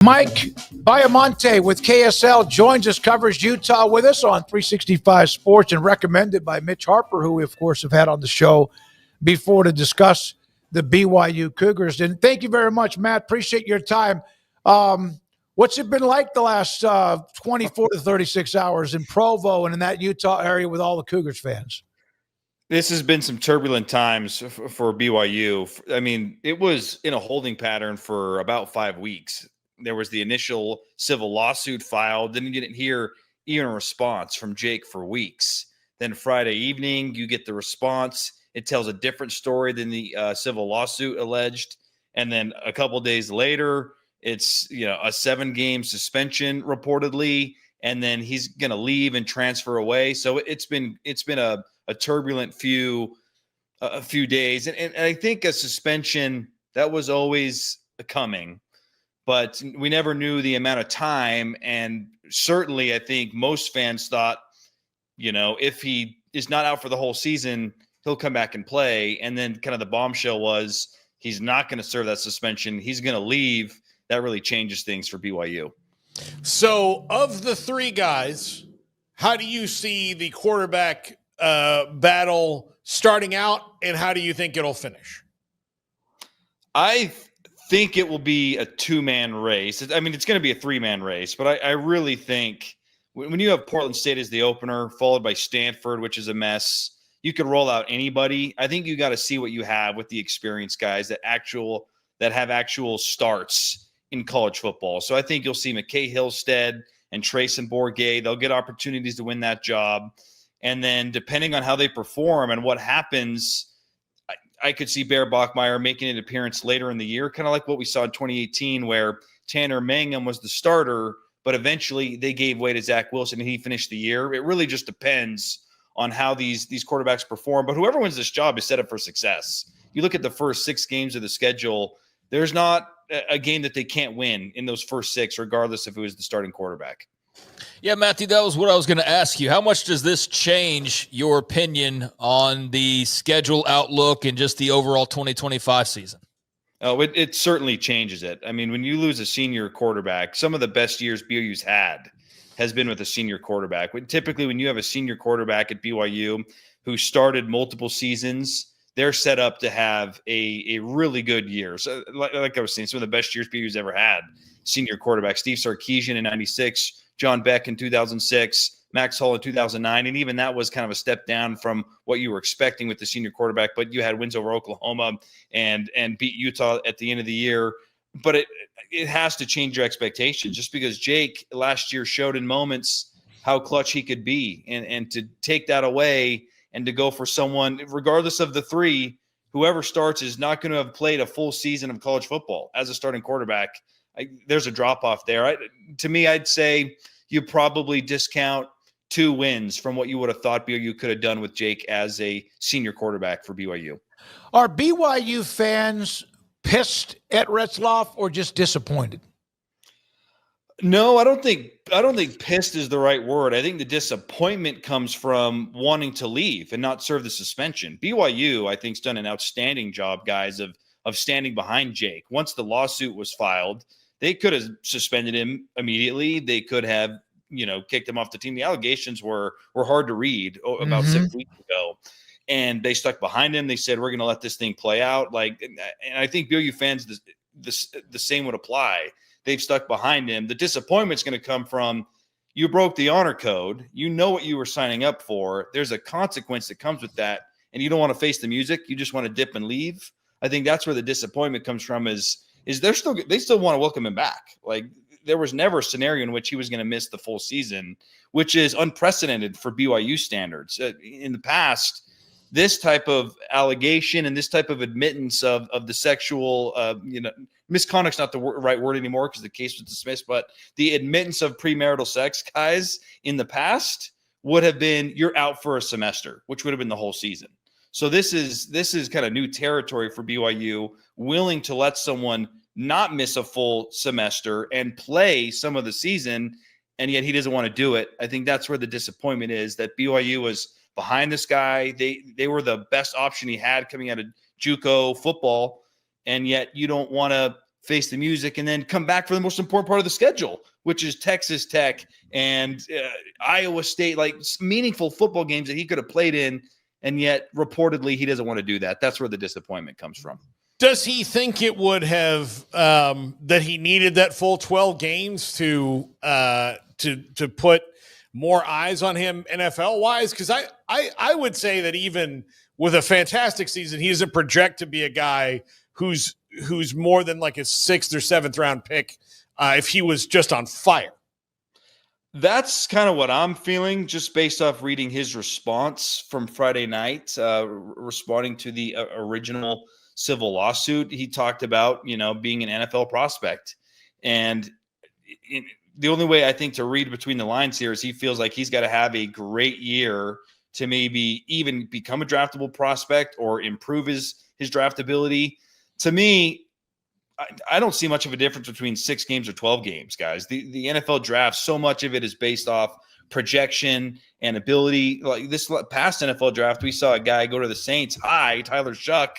Mike Baiamonte with KSL joins us, covers Utah with us on 365 Sports, and recommended by Mitch Harper, who we, of course, have had on the show before to discuss the BYU Cougars. And thank you very much, Matt. Appreciate your time. What's it been like the last 24 to 36 hours in Provo and in that Utah area with all the Cougars fans? This has been some turbulent times for BYU. I mean, it was in a holding pattern for about 5 weeks. There was the initial civil lawsuit filed. Didn't hear even a response from Jake for weeks. Then Friday evening, you get the response. It tells a different story than the civil lawsuit alleged. And then a couple days later, it's a 7-game suspension reportedly, and then he's going to leave and transfer away. So it's been a turbulent few days, and I think a suspension that was always coming. But we never knew the amount of time. And certainly I think most fans thought, if he is not out for the whole season, he'll come back and play. And then kind of the bombshell was he's not going to serve that suspension. He's going to leave. That really changes things for BYU. So of the three guys, how do you see the quarterback battle starting out, and how do you think it'll finish? I think it will be a 2-man race. I mean, it's going to be a 3-man race, but I really think when you have Portland State as the opener, followed by Stanford, which is a mess, you could roll out anybody. I think you got to see what you have with the experienced guys that have actual starts in college football. So I think you'll see McKay Hillstead and Trayson Bourget. They'll get opportunities to win that job. And then depending on how they perform and what happens, I could see Bear Bachmeier making an appearance later in the year, kind of like what we saw in 2018, where Tanner Mangum was the starter, but eventually they gave way to Zach Wilson and he finished the year. It really just depends on how these quarterbacks perform. But whoever wins this job is set up for success. You look at the first 6 games of the schedule, there's not a game that they can't win in those first 6, regardless if it was the starting quarterback. Yeah, Matthew, that was what I was going to ask you. How much does this change your opinion on the schedule outlook and just the overall 2025 season? Oh, it certainly changes it. I mean, when you lose a senior quarterback, some of the best years BYU's had has been with a senior quarterback. Typically, when you have a senior quarterback at BYU who started multiple seasons, they're set up to have a really good year. So, like I was saying, some of the best years BYU's ever had, senior quarterback. Steve Sarkisian in 96, John Beck in 2006, Max Hull in 2009, and even that was kind of a step down from what you were expecting with the senior quarterback, but you had wins over Oklahoma and beat Utah at the end of the year. But it has to change your expectations, just because Jake last year showed in moments how clutch he could be, and to take that away and to go for someone, regardless of the 3, whoever starts is not going to have played a full season of college football as a starting quarterback. There's a drop-off there. To me, I'd say you probably discount 2 wins from what you would have thought BYU could have done with Jake as a senior quarterback for BYU. Are BYU fans pissed at Retzlaff or just disappointed? No, I don't think pissed is the right word. I think the disappointment comes from wanting to leave and not serve the suspension. BYU, I think, has done an outstanding job, guys, of standing behind Jake. Once the lawsuit was filed, they could have suspended him immediately. They could have, kicked him off the team. The allegations were hard to read about 6 weeks ago, and they stuck behind him. They said, we're going to let this thing play out. And I think BYU fans, the same would apply. They've stuck behind him. The disappointment's going to come from, you broke the honor code. You know what you were signing up for. There's a consequence that comes with that, and you don't want to face the music. You just want to dip and leave. I think that's where the disappointment comes from, is they still want to welcome him back. Like, there was never a scenario in which he was going to miss the full season, which is unprecedented for BYU standards. In the past, this type of allegation and this type of admittance of the sexual, misconduct's not the right word anymore because the case was dismissed, but the admittance of premarital sex, guys, in the past would have been, you're out for a semester, which would have been the whole season. So this is kind of new territory for BYU, willing to let someone not miss a full semester and play some of the season, and yet he doesn't want to do it. I think that's where the disappointment is, that BYU was behind this guy. They were the best option he had coming out of JUCO football, and yet you don't want to face the music, and then come back for the most important part of the schedule, which is Texas Tech and Iowa State, like meaningful football games that he could have played in, and yet reportedly he doesn't want to do that. That's where the disappointment comes from. Does he think it would have that he needed that full 12 games to put more eyes on him NFL wise? Because I would say that even with a fantastic season, he doesn't project to be a guy who's more than like a 6th or 7th round pick if he was just on fire. That's kind of what I'm feeling, just based off reading his response from Friday night, responding to the original civil lawsuit. He talked about, being an NFL prospect. And the only way I think to read between the lines here is he feels like he's got to have a great year to maybe even become a draftable prospect or improve his draftability. To me, I don't see much of a difference between 6 games or 12 games, guys. The NFL draft, so much of it is based off projection and ability. Like this past NFL draft, we saw a guy go to the Saints high, Tyler Shuck,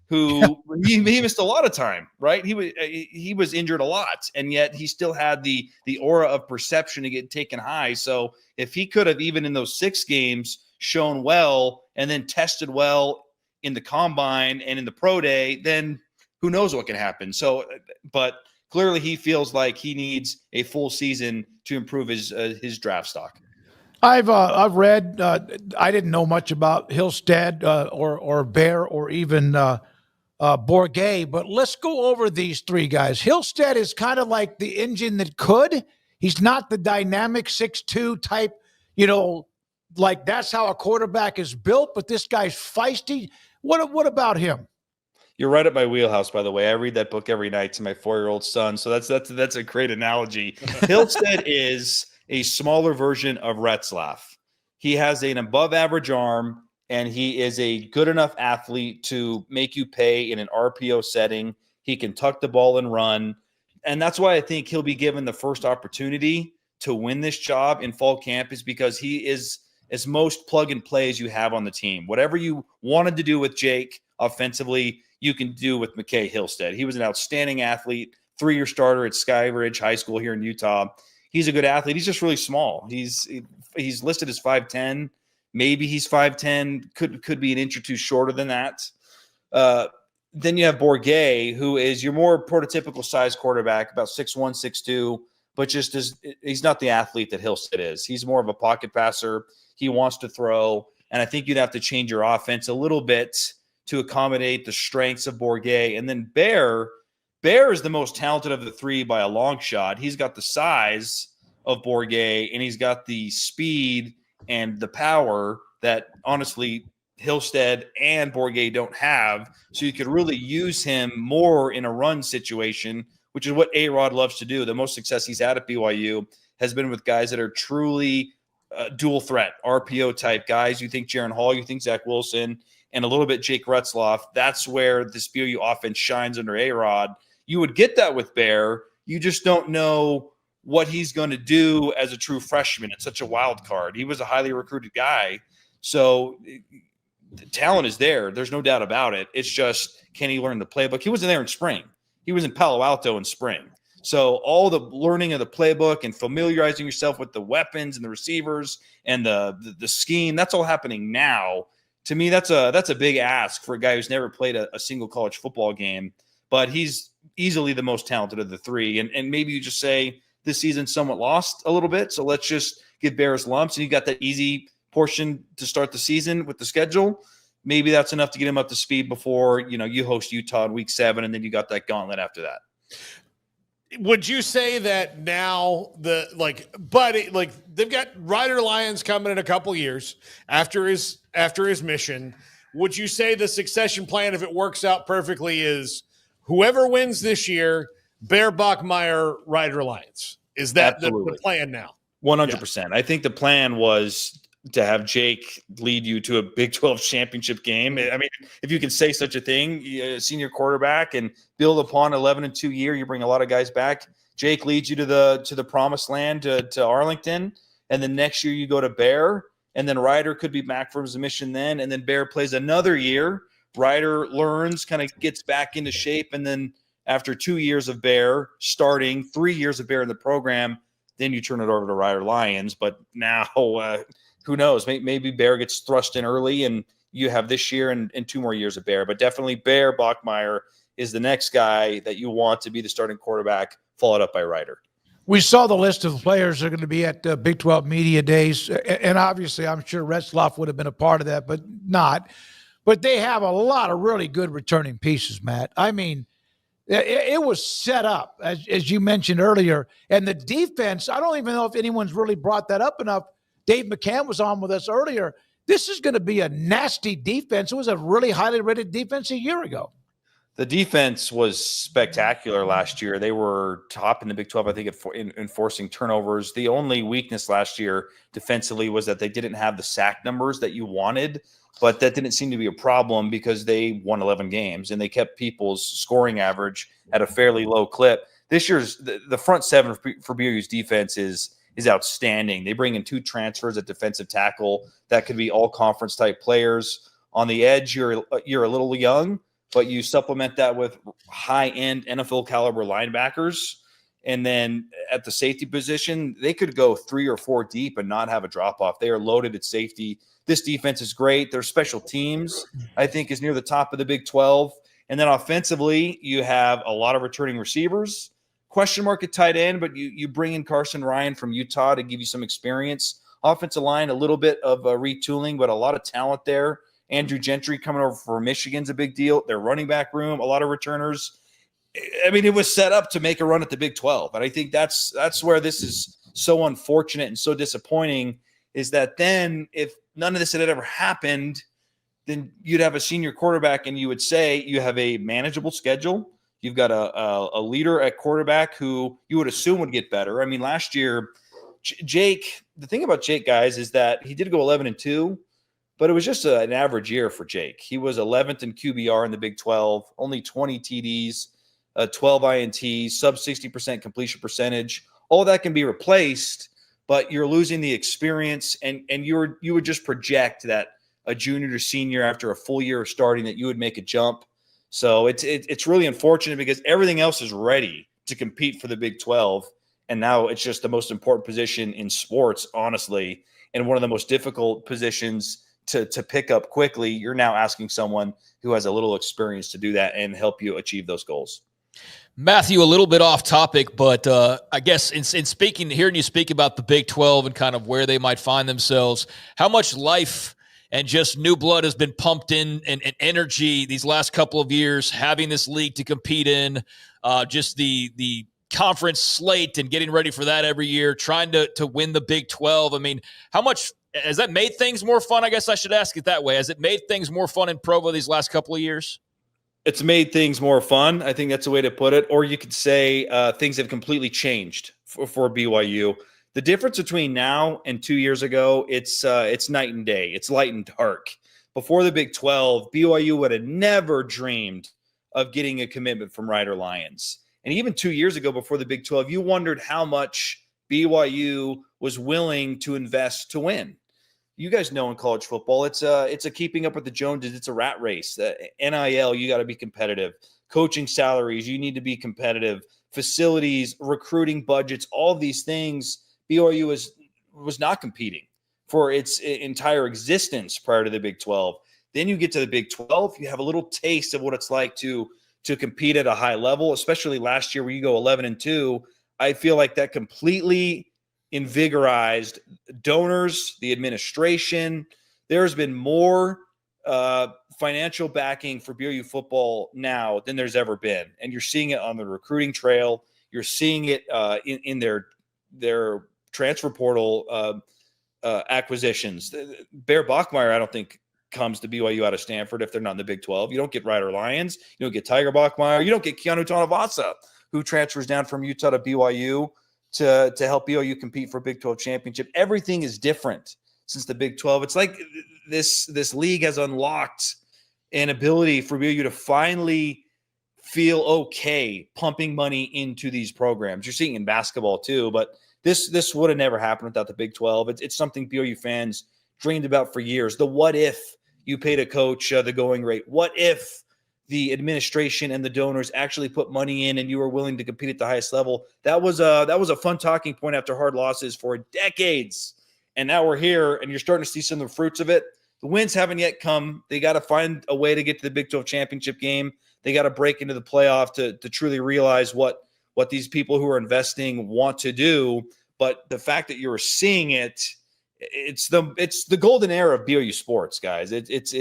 who he missed a lot of time, right? He was injured a lot, and yet he still had the aura of perception to get taken high. So if he could have, even in those 6 games, shown well and then tested well in the combine and in the pro day, then who knows what can happen. So, but clearly he feels like he needs a full season to improve his draft stock. I've read. I didn't know much about Hillstead or Bear or even Bourget, but let's go over these 3 guys. Hillstead is kind of like the engine that could. He's not the dynamic 6'2" type. Like that's how a quarterback is built. But this guy's feisty. What about him? You're right at my wheelhouse, by the way. I read that book every night to my 4-year-old son. So that's a great analogy. Hillstead is a smaller version of Retzlaff. He has an above average arm, and he is a good enough athlete to make you pay in an RPO setting. He can tuck the ball and run. And that's why I think he'll be given the first opportunity to win this job in fall camp, is because he is as most plug and play as you have on the team. Whatever you wanted to do with Jake offensively, you can do with McKay Hillstead. He was an outstanding athlete, 3-year starter at Skyridge High School here in Utah. He's a good athlete. He's just really small. He's listed as 5'10". Maybe he's 5'10", could be an inch or two shorter than that. Then you have Bourget, who is your more prototypical size quarterback, about 6'1", 6'2", but he's not the athlete that Hillstead is. He's more of a pocket passer. He wants to throw, and I think you'd have to change your offense a little bit to accommodate the strengths of Bourget. And then Bear is the most talented of the 3 by a long shot. He's got the size of Bourget, and he's got the speed and the power that honestly Hillstead and Bourget don't have. So you could really use him more in a run situation, which is what A-Rod loves to do. The most success he's had at BYU has been with guys that are truly dual threat, RPO type guys. You think Jaron Hall, you think Zach Wilson, and a little bit Jake Retzlaff. That's where this BYU offense shines under A-Rod. You would get that with Bear. You just don't know what he's going to do as a true freshman. It's such a wild card. He was a highly recruited guy. So the talent is there. There's no doubt about it. It's just, can he learn the playbook? He wasn't there in spring. He was in Palo Alto in spring. So all the learning of the playbook and familiarizing yourself with the weapons and the receivers and the scheme, that's all happening now. To me, that's a big ask for a guy who's never played a single college football game, but he's easily the most talented of the 3. And maybe you just say this season's somewhat lost a little bit, so let's just give Bears lumps, and you got that easy portion to start the season with the schedule. Maybe that's enough to get him up to speed before you host Utah in week 7, and then you got that gauntlet after that. Would you say that now they've got Ryder Lyons coming in a couple years after his mission? Would you say the succession plan, if it works out perfectly, is whoever wins this year, Bear, Bachmeier, Ryder Lyons? Is that the plan now? 100%. Yeah. I think the plan was to have Jake lead you to a Big 12 championship game. I mean, if you can say such a thing, senior quarterback, and build upon 11-2 year, you bring a lot of guys back. Jake leads you to the promised land, to Arlington, and then next year you go to Bear, and then Ryder could be back from his mission then, and then Bear plays another year. Ryder learns, kind of gets back into shape, and then after 2 years of Bear starting, 3 years of Bear in the program, then you turn it over to Ryder Lyons. But now, who knows? Maybe Bear gets thrust in early, and you have this year and 2 more years of Bear. But definitely Bear Bachmeier is the next guy that you want to be the starting quarterback, followed up by Ryder. We saw the list of players that are going to be at Big 12 Media Days, and obviously I'm sure Retzlaff would have been a part of that, but not. But they have a lot of really good returning pieces, Matt. I mean, it was set up, as you mentioned earlier, and the defense, I don't even know if anyone's really brought that up enough. Dave McCann was on with us earlier. This is going to be a nasty defense. It was a really highly rated defense a year ago. The defense was spectacular last year. They were top in the Big 12, I think, in forcing turnovers. The only weakness last year defensively was that they didn't have the sack numbers that you wanted, but that didn't seem to be a problem because they won 11 games and they kept people's scoring average at a fairly low clip. This year's the front seven for BYU's defense is outstanding. They bring in 2 transfers at defensive tackle that could be all conference type players. On the edge, you're a little young, but you supplement that with high-end NFL caliber linebackers. And then at the safety position, they could go 3 or 4 deep and not have a drop-off. They are loaded at safety. This defense is great. Their special teams, I think, is near the top of the Big 12. And then offensively, you have a lot of returning receivers. Question mark at tight end, but you bring in Carson Ryan from Utah to give you some experience. Offensive line, a little bit of retooling, but a lot of talent there. Andrew Gentry coming over for Michigan's a big deal. Their running back room, a lot of returners. I mean, it was set up to make a run at the Big 12. And I think that's where this is so unfortunate and so disappointing, is that then if none of this had ever happened, then you'd have a senior quarterback and you would say you have a manageable schedule. You've got a leader at quarterback who you would assume would get better. I mean, last year, Jake, the thing about Jake, guys, is that he did go 11-2. But it was just an average year for Jake. He was 11th in QBR in the Big 12, only 20 TDs, 12 INTs, sub 60% completion percentage. All that can be replaced, but you're losing the experience, and you would just project that a junior to senior after a full year of starting that you would make a jump. So it's really unfortunate because everything else is ready to compete for the Big 12, and now it's just the most important position in sports, honestly, and one of the most difficult positions to pick up quickly. You're now asking someone who has a little experience to do that and help you achieve those goals. Matthew, a little bit off topic, but I guess in hearing you speak about the Big 12 and kind of where they might find themselves, how much life and just new blood has been pumped in and energy these last couple of years, having this league to compete in, just the conference slate and getting ready for that every year, trying to win the Big 12. I mean, how much has that made things more fun? I guess I should ask it that way. Has it made things more fun in Provo these last couple of years? It's made things more fun. I think that's a way to put it. Or you could say things have completely changed for BYU. The difference between now and 2 years ago, it's night and day. It's light and dark. Before the Big 12, BYU would have never dreamed of getting a commitment from Ryder Lyons. And even 2 years ago, before the Big 12, you wondered how much BYU was willing to invest to win. You guys know in college football, it's a keeping up with the Joneses. It's a rat race. NIL, you got to be competitive. Coaching salaries, you need to be competitive. Facilities, recruiting budgets, all of these things, BYU was not competing for its entire existence prior to the Big 12. Then you get to the Big 12, you have a little taste of what it's like to compete at a high level, especially last year where you go 11-2. I feel like that completely invigorized donors, the administration. There's been more financial backing for BYU football now than there's ever been. And you're seeing it on the recruiting trail. You're seeing it in their transfer portal acquisitions. Bear Bachmeier, I don't think, comes to BYU out of Stanford if they're not in the Big 12. You don't get Ryder Lyons. You don't get Tiger Bachmeier. You don't get Keanu Tonavasa, who transfers down from Utah to BYU to help BYU compete for Big 12 championship. Everything is different since the Big 12. It's like this league has unlocked an ability for BYU to finally feel okay pumping money into these programs. You're seeing it in basketball too, but this would have never happened without the Big 12. It's something BYU fans dreamed about for years. The what if you paid a coach the going rate? What if the administration and the donors actually put money in and you were willing to compete at the highest level. That was a fun talking point after hard losses for decades. And now we're here and you're starting to see some of the fruits of it. The wins haven't yet come. They got to find a way to get to the Big 12 championship game. They got to break into the playoff to truly realize what these people who are investing want to do. But the fact that you're seeing it, it's the golden era of BYU sports, guys. It's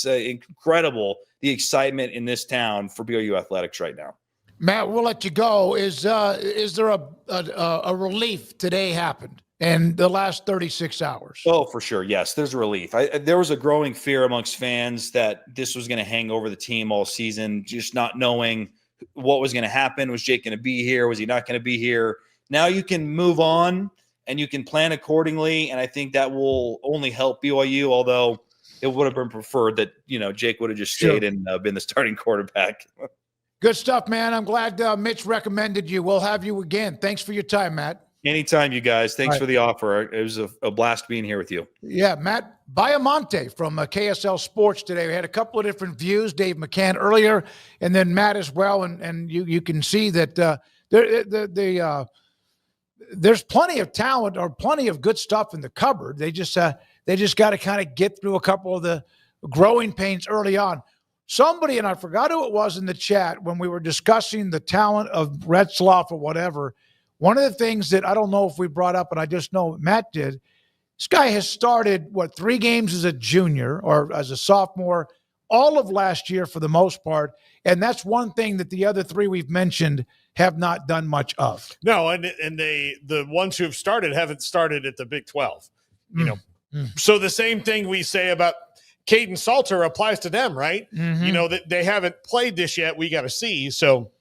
incredible, the excitement in this town for BYU athletics right now. Matt, we'll let you go. Is there a relief today happened in the last 36 hours? Oh, for sure. Yes, there's a relief. There was a growing fear amongst fans that this was going to hang over the team all season, just not knowing what was going to happen. Was Jake going to be here? Was he not going to be here? Now you can move on and you can plan accordingly. And I think that will only help BYU, although it would have been preferred that, Jake would have just stayed and been the starting quarterback. Good stuff, man. I'm glad Mitch recommended you. We'll have you again. Thanks for your time, Matt. Anytime, you guys. Thanks for the offer. It was a blast being here with you. Yeah, Matt Baiamonte from KSL Sports today. We had a couple of different views. Dave McCann earlier, and then Matt as well. And you can see that there's plenty of talent or plenty of good stuff in the cupboard. They just got to kind of get through a couple of the growing pains early on. Somebody, and I forgot who it was in the chat when we were discussing the talent of Retzlaff or whatever. One of the things that I don't know if we brought up, and I just know Matt did, this guy has started, 3 games as a junior or as a sophomore, all of last year for the most part. And that's one thing that the other 3 we've mentioned have not done much of. No, and the ones who have started haven't started at the Big 12. So the same thing we say about Caden Salter applies to them, right? Mm-hmm. That they haven't played this yet. We got to see. So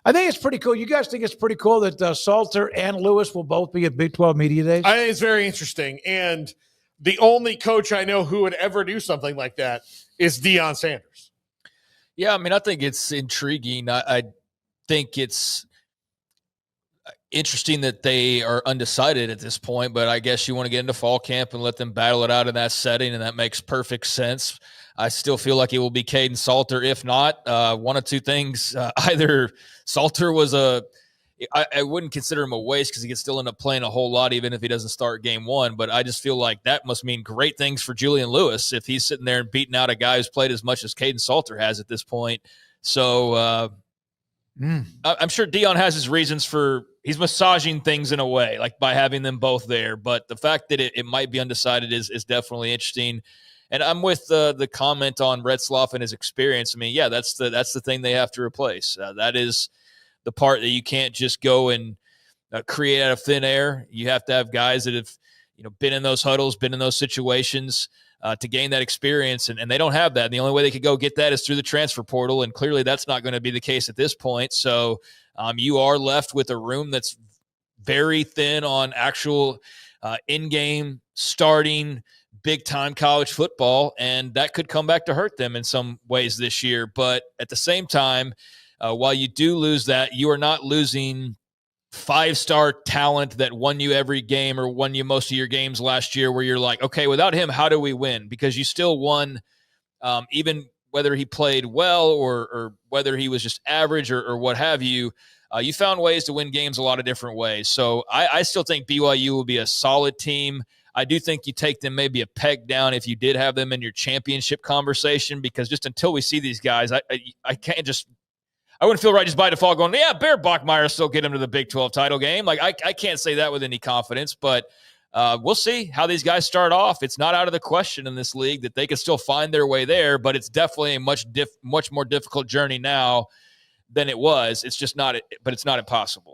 I think it's pretty cool. You guys think it's pretty cool that Salter and Lewis will both be at Big 12 Media Days? I think it's very interesting. And the only coach I know who would ever do something like that is Deion Sanders. Yeah, I mean, I think it's intriguing. I think it's interesting that they are undecided at this point, but I guess you want to get into fall camp and let them battle it out in that setting, and that makes perfect sense. I still feel like it will be Caden Salter. If not, one of two things. Either Salter was I wouldn't consider him a waste because he could still end up playing a whole lot even if he doesn't start game 1, but I just feel like that must mean great things for Julian Lewis if he's sitting there and beating out a guy who's played as much as Caden Salter has at this point. So I'm sure Deion has his reasons for he's massaging things in a way, like by having them both there. But the fact that it might be undecided is definitely interesting. And I'm with the comment on Retzlaff and his experience. I mean, yeah, that's the thing they have to replace. That is the part that you can't just go and create out of thin air. You have to have guys that have been in those huddles, been in those situations to gain that experience, and they don't have that. And the only way they could go get that is through the transfer portal, and clearly that's not going to be the case at this point. So you are left with a room that's very thin on actual in-game starting big-time college football, and that could come back to hurt them in some ways this year. But at the same time, while you do lose that, you are not losing five-star talent that won you every game or won you most of your games last year where you're like, okay, without him, how do we win? Because you still won even whether he played well or whether he was just average or what have you. You found ways to win games a lot of different ways. So I still think BYU will be a solid team. I do think you take them maybe a peg down if you did have them in your championship conversation, because just until we see these guys, I can't just – I wouldn't feel right just by default going, yeah, Bear Bachmeier still get him to the Big 12 title game. Like I can't say that with any confidence, but we'll see how these guys start off. It's not out of the question in this league that they can still find their way there, but it's definitely a much more difficult journey now than it was. It's just not – but it's not impossible.